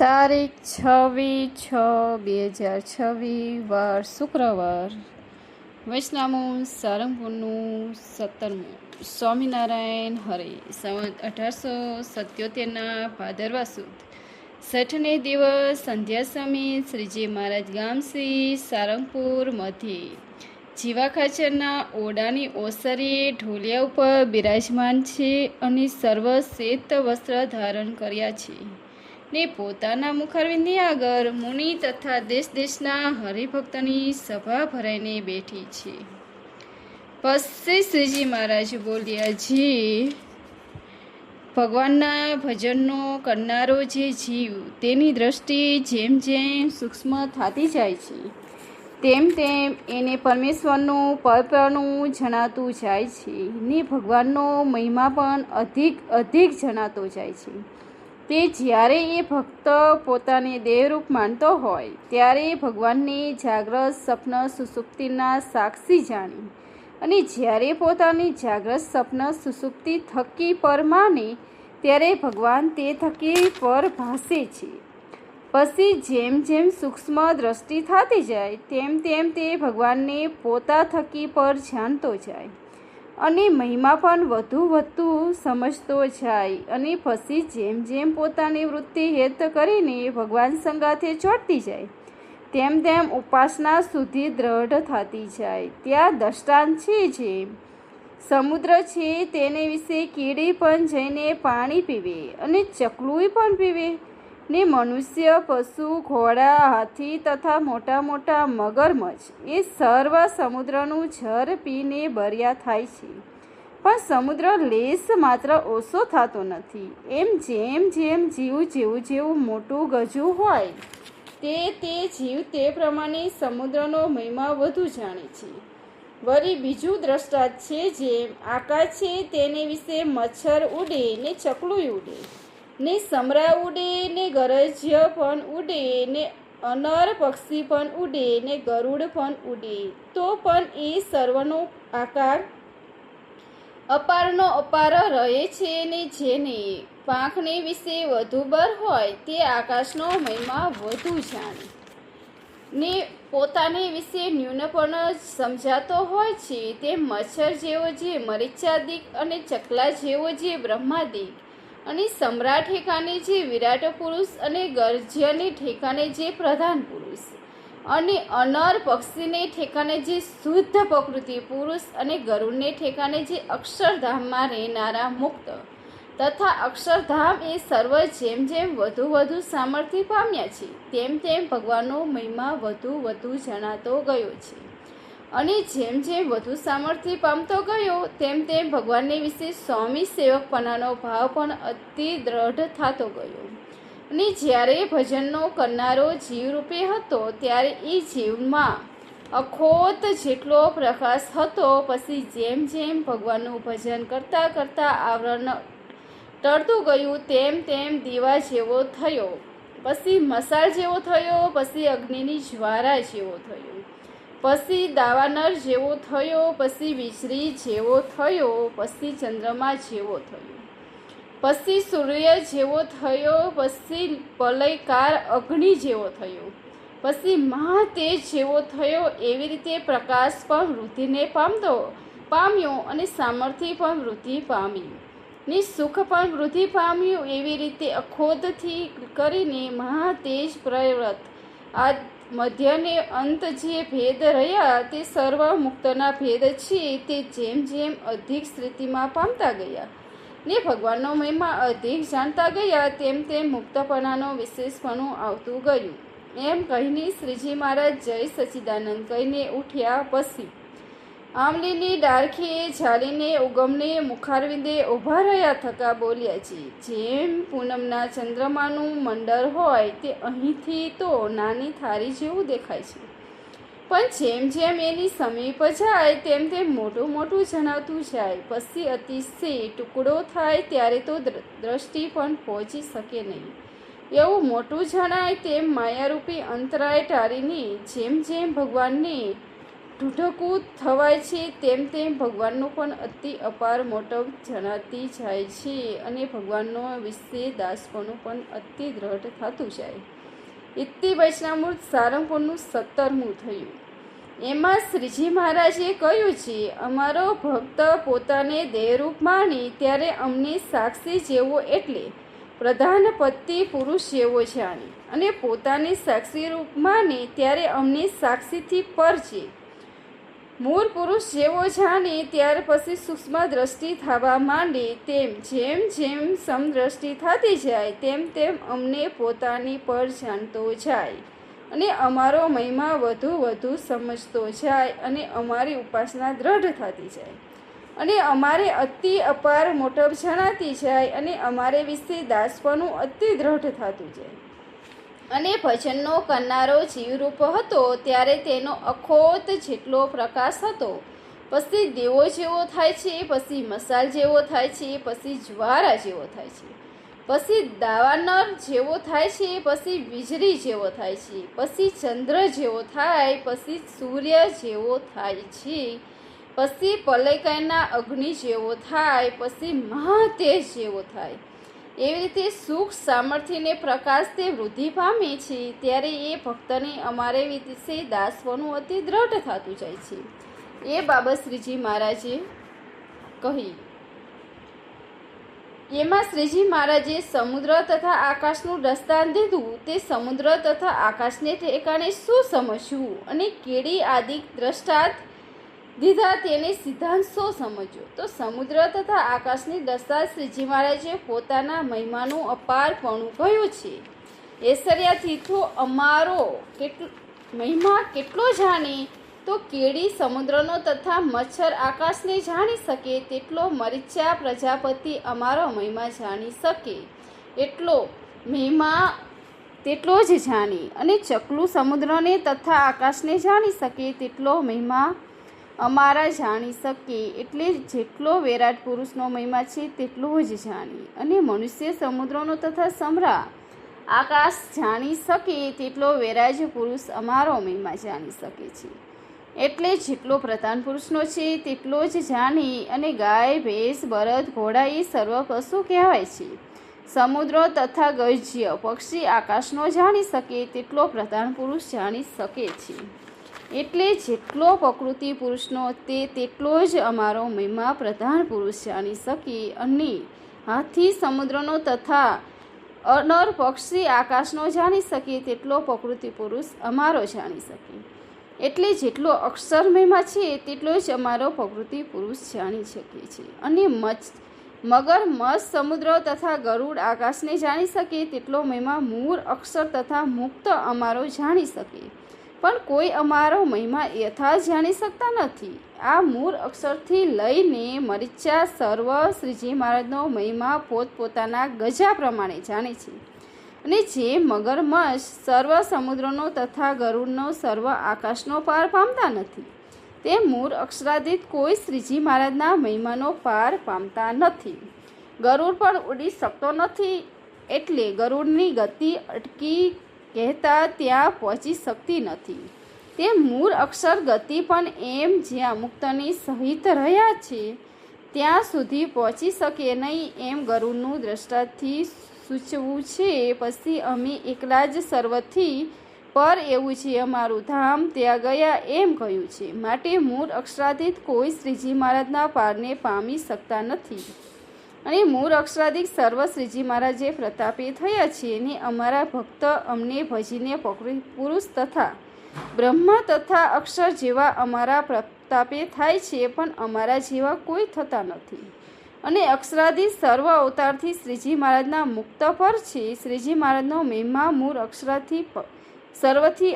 તારીખ 26/6/2026 વાર શુક્રવાર. વૈષ્ણવું સારંગપુરનું 17મું સ્વામિનારાયણ હરે સંવત 1877 ભાદરવા સુદ છઠને દિવસ સંધ્યા સમયે શ્રીજી મહારાજ ગામ શ્રી સારંગપુર મધ્યે જીવા ખાચરના ઓરડાની ઓસરીએ ઢોલિયા ઉપર બિરાજમાન છે અને સર્વ શ્વેત વસ્ત્ર ધારણ કર્યા છે ને પોતાના મુખારવિંદની આગળ મુનિ તથા દેશ દેશના હરિભક્તની સભા ભરાઈને બેઠી છે. પછી શ્રીજી મહારાજ બોલ્યા, જે ભગવાનના ભજનનો કરનારો જે જીવ તેની દ્રષ્ટિ જેમ જેમ સૂક્ષ્મ થતી જાય છે તેમ તેમ એને પરમેશ્વરનું પરપરનું જણાતું જાય છે ને ભગવાનનો મહિમા પણ અધિક જણાતો જાય છે. તે જ્યારે એ ભક્ત પોતાને દેહરૂપ માનતો હોય ત્યારે ભગવાનની જાગ્રત સ્વપ્ન સુષુપ્તિના સાક્ષી જાણી અને જ્યારે પોતાની જાગ્રત સ્વપ્ન સુષુપ્તિ થકી પર માને ત્યારે ભગવાન તે થકી પર ભાસે છે. પછી જેમ જેમ સૂક્ષ્મ દ્રષ્ટિ થતી જાય તેમ તેમ તે ભગવાનને પોતા થકી પર જાણતો જાય અને મહિમા પણ વધતું સમજતો જાય અને પછી જેમ જેમ પોતાની વૃત્તિ હેત કરીને ભગવાન સંગાથે ચોંટતી જાય તેમ તેમ ઉપાસના સુધી દ્રઢ થતી જાય. ત્યાં દ્રષ્ટાંત છે, જે સમુદ્ર છે તેને વિશે કીડી પણ જઈને પાણી પીવે અને ચકલું પણ પીવે ને મનુષ્ય, પશુ, ઘોડા, હાથી તથા મોટા મોટા મગરમચ્છ એ સર્વ સમુદ્રનું જર પીને બર્યા થાય છે, પણ સમુદ્ર લેશ માત્ર ઓછો થતો નથી. એમ જેમ જેમ જીવ જેવું મોટું ગજું હોય તે જીવ તે પ્રમાણે સમુદ્રનો મહિમા વધુ જાણે છે. વળી બીજું દ્રષ્ટાંત છે, જેમ આકાશ છે તેને વિશે મચ્છર ઉડે ને ચકલું ઉડે ને સમરા ઉડે ને ગરજ્ય પણ ઉડે ને અનર પક્ષી પણ ઉડે ને ગરુડ પણ ઉડે, તો પણ એ સર્વનો આકાર અપારનો અપાર રહે છે ને જેને પાંખને વિશે વધુ બર હોય તે આકાશનો મહિમા વધુ જાણે ને પોતાને વિશે ન્યૂનપણ સમજાતો હોય છે. તે મચ્છર જેવો જે મરીચાદિક અને ચકલા જેવો જે બ્રહ્માદિક અને સમ્રાટ ઠેકાને જે વિરાટ પુરુષ અને ગર્જ્યને ઠેકાને જે પ્રધાન પુરુષ અને અનર પક્ષીને ઠેકાને જે શુદ્ધ પ્રકૃતિ પુરુષ અને ગરુડને ઠેકાને જે અક્ષરધામમાં રહેનારા મુક્ત તથા અક્ષરધામ એ સર્વ જેમ જેમ વધુ સામર્થ્ય પામ્યા છે તેમ તેમ ભગવાનનો મહિમા વધુ જણાતો ગયો છે અને જેમ જેમ વધુ સામર્થ્ય પામતો ગયો તેમ તેમ ભગવાનને વિશે સ્વામી સેવકપણાનો ભાવ પણ અતિ દ્રઢ થતો ગયો. અને જ્યારે ભજનનો કરનારો જીવરૂપે હતો ત્યારે એ જીવમાં અખોત જેટલો પ્રકાશ હતો. પછી જેમ જેમ ભગવાનનું ભજન કરતાં આવરણ ટળતું ગયું તેમ તેમ દીવા જેવો થયો, પછી મસાલ જેવો થયો, પછી અગ્નિની જ્વારા જેવો થયો, પછી દાવાનળ જેવો થયો, પછી વીજળી જેવો થયો, પછી ચંદ્રમા જેવો થયો, પછી સૂર્ય જેવો થયો, પછી પ્રલયકાર અગ્નિ જેવો થયો, પછી મહાતેજ જેવો થયો. એવી રીતે પ્રકાશ પણ વૃદ્ધિને પામ્યો અને સામર્થ્ય પણ વૃદ્ધિ પામી ને સુખ પણ વૃદ્ધિ પામ્યું. એવી રીતે અખોદથી કરીને મહાતેજ પ્રવૃત્ત આ મધ્યને અંત જે ભેદ રહ્યા તે સર્વ મુક્તના ભેદ છે તે જેમ જેમ અધિક સ્થિતિમાં પામતા ગયા ને ભગવાનનો મહિમા અધિક જાણતા ગયા તેમ તેમ મુક્તપણાનો વિશેષપણું આવતું ગયું. એમ કહીને શ્રીજી મહારાજ જય સચ્ચિદાનંદ કહીને ઉઠ્યા. પછી આંબલીની ડાળખીએ ઝાલીને ઉગમને મુખારવિંદે ઊભા રહ્યા થકા બોલ્યા છે, જેમ પૂનમના ચંદ્રમાનું મંડળ હોય તે અહીંથી તો નાની થાળી જેવું દેખાય છે, પણ જેમ જેમ એની સમીપ જાય તેમ તેમ મોટું જણાવતું જાય. પછી અતિશય ટુકડો થાય ત્યારે તો દ્રષ્ટિ પણ પહોંચી શકે નહીં એવું મોટું જણાય. તેમ માયારૂપી અંતરાય ટાળીને જેમ જેમ ભગવાનને ઢૂંઢકું થવાય છે તેમ તેમ ભગવાનનો પણ અતિ અપાર મોટપ જણાતી જાય છે અને ભગવાનનો વિશે દાસપણું પણ અતિ દ્રઢ થતું જાય. ઇતિ વૈષ્ણવમૂર્ત સારંગપુરનું 17મું થયું. એમાં શ્રીજી મહારાજે કહ્યું છે, અમારો ભક્ત પોતાને દેહરૂપ માની ત્યારે અમને સાક્ષી જેવો એટલે પ્રધાનપતિ પુરુષ જેવો જાણે, અને પોતાને સાક્ષી રૂપ માને ત્યારે અમને સાક્ષીથી પર છે મૂળ પુરુષ જેવો જાણે. ત્યાર પછી સૂક્ષ્મ દ્રષ્ટિ થવા માંડે. તેમ જેમ જેમ સમદ્રષ્ટિ થતી જાય તેમ તેમ અમને પોતાની પર જાણતો જાય અને અમારો મહિમા વધુ વધુ સમજતો જાય અને અમારી ઉપાસના દ્રઢ થતી જાય અને અમારે અતિ અપાર મોટપ જણાતી જાય અને અમારે વિશે દાસપણું અતિ દ્રઢ થતું જાય. અને ભજનનો કરનારો જીવરૂપ હતો ત્યારે તેનો અખોત જેટલો પ્રકાશ હતો, પછી દેવો જેવો થાય છે, પછી મસાલ જેવો થાય છે, પછી જ્વારા જેવો થાય છે, પછી દાવાનળ જેવો થાય છે, પછી વીજળી જેવો થાય છે, પછી ચંદ્ર જેવો થાય, પછી સૂર્ય જેવો થાય છે, પછી પલયકાયના અગ્નિ જેવો થાય, પછી મહાતેજ જેવો થાય. એવી રીતે સુખ સામર્થ્યને પ્રકાશ તે વૃદ્ધિ પામે છે ત્યારે એ ભક્તને અમારે વિશે દાસપણું અતિ દ્રઢ થતું જાય છે. એ બાબત શ્રીજી મહારાજે કહી. એમાં શ્રીજી મહારાજે સમુદ્ર તથા આકાશનું દ્રષ્ટાંત દીધું. તે સમુદ્ર તથા આકાશને ઠેકાણે શું સમજવું અને કેડી આદિ દ્રષ્ટાંત દીધા તેને સિદ્ધાંત શું સમજ્યો. તો સમુદ્ર તથા આકાશની દ્રષ્ટાંત શ્રીજી મહારાજે પોતાના મહિમાનું અપારપણું કહ્યું છે. ઐશ્વર્યથી તો અમારો મહિમા કેટલો જાણે તો કેડી સમુદ્રનો તથા મચ્છર આકાશને જાણી શકે તેટલો મરીચા પ્રજાપતિ અમારો મહિમા જાણી શકે એટલો મહિમા તેટલો જ જાણી, અને ચકલું સમુદ્રને તથા આકાશને જાણી શકે તેટલો મહિમા અમારા જાણી શકે. એટલે જેટલો વિરાટ પુરુષનો મહિમા છે તેટલો જ જાણી, અને મનુષ્ય સમુદ્રનો તથા સમરા આકાશ જાણી શકે તેટલો વૈરાજ પુરુષ અમારો મહિમા જાણી શકે છે. એટલે જેટલો પ્રધાન પુરુષનો છે તેટલો જ જાણી, અને ગાય ભેંસ બળદ ઘોડા એ સર્વ પશુ કહેવાય છે. સમુદ્ર તથા ગજ્ય પક્ષી આકાશનો જાણી શકે તેટલો પ્રધાન પુરુષ જાણી શકે છે. એટલે જેટલો પ્રકૃતિ પુરુષનો તેટલો જ અમારો મહિમા પ્રધાન પુરુષ જાણી શકે, અને હાથી સમુદ્રનો તથા અનર પક્ષી આકાશનો જાણી શકે તેટલો પ્રકૃતિ પુરુષ અમારો જાણી શકે. એટલે જેટલો અક્ષર મહિમા છે તેટલો જ અમારો પ્રકૃતિ પુરુષ જાણી શકે છે. અને મગર મત્સ્ય સમુદ્ર તથા ગરુડ આકાશને જાણી શકે તેટલો મહિમા મૂળ અક્ષર તથા મુક્ત અમારો જાણી શકે, પણ કોઈ અમારો મહિમા યથાર્થ જાણી શકતા નથી. આ મૂળ અક્ષરથી લઈને મરીચા સર્વ શ્રીજી મહારાજનો મહિમા પોતપોતાના ગજા પ્રમાણે જાણે છે. અને જે મગરમચ્છ સર્વ સમુદ્રનો તથા ગરુડનો સર્વ આકાશનો પાર પામતા નથી, તે મૂળ અક્ષરાદિત કોઈ શ્રીજી મહારાજના મહિમાનો પાર પામતા નથી. ગરુડ પણ ઉડી શકતો નથી, એટલે ગરુડની ગતિ અટકી કહેતા ત્યાં પહોંચી શકતી નથી. તે મૂળ અક્ષર ગતિ પણ એમ જ્યાં મુક્તની સહિત રહ્યા છે ત્યાં સુધી પહોંચી શકે નહીં એમ ગરુડનું દ્રષ્ટાથી સૂચવું છે. પછી અમે એકલા જ સર્વથી પર એવું છે અમારું ધામ ત્યાં ગયા એમ કહ્યું છે. માટે મૂળ અક્ષરાધિત કોઈ શ્રીજી મહારાજના પારને પામી શકતા નથી, અને મૂળ અક્ષરાધિક સર્વ શ્રીજી મહારાજે પ્રતાપે થયા છે. અને અમારા ભક્ત અમને ભજીને પુરુષ તથા બ્રહ્મ તથા અક્ષર જેવા અમારા પ્રતાપે થાય છે, પણ અમારા જેવા કોઈ થતા નથી. અને અક્ષરાદિ સર્વ અવતારથી શ્રીજી મહારાજના મુક્ત પર છે. શ્રીજી મહારાજનો મહિમા મૂળ અક્ષરાથી સર્વથી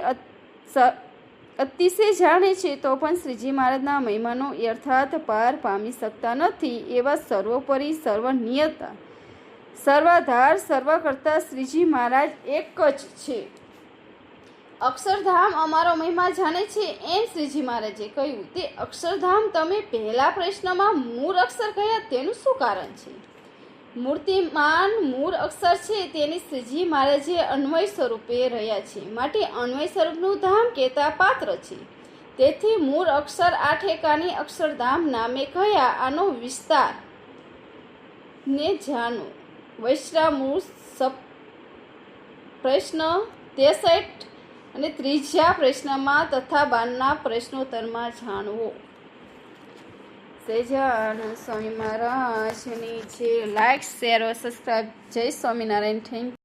અતિશય જાણે છે, તો પણ શ્રીજી મહારાજના મહિમાનો યથાર્થ પાર પામી શકતા નથી. એવા સર્વોપરી સર્વનિયતા સર્વાધાર સર્વ કરતા શ્રીજી મહારાજ એક જ છે. અક્ષરધામ અમારો મહિમા જાણે છે એમ શ્રીજી મહારાજે કહ્યું. તે અક્ષરધામ તમે પહેલા પ્રશ્નમાં મૂળ અક્ષર કહ્યા તેનું શું કારણ છે? મૂર્તિમાન મૂળ અક્ષર છે તેની શ્રીજી મહારાજે અન્વય સ્વરૂપે રહ્યા છે, માટે અન્વય સ્વરૂપનું ધામ કહેતા પાત્ર છે. તેથી મૂળ અક્ષર આ ઠેકાની અક્ષરધામ નામે કયા? આનો વિસ્તાર ને જાણો. વૈશ્રામૂળ પ્રશ્ન 63 અને ત્રીજા પ્રશ્નમાં તથા 12ના પ્રશ્નોત્તરમાં જાણવો. સહજાનંદ સ્વામી મહારાજની જય. Like, share, subscribe. જય સ્વામિનારાયણ. Thank you.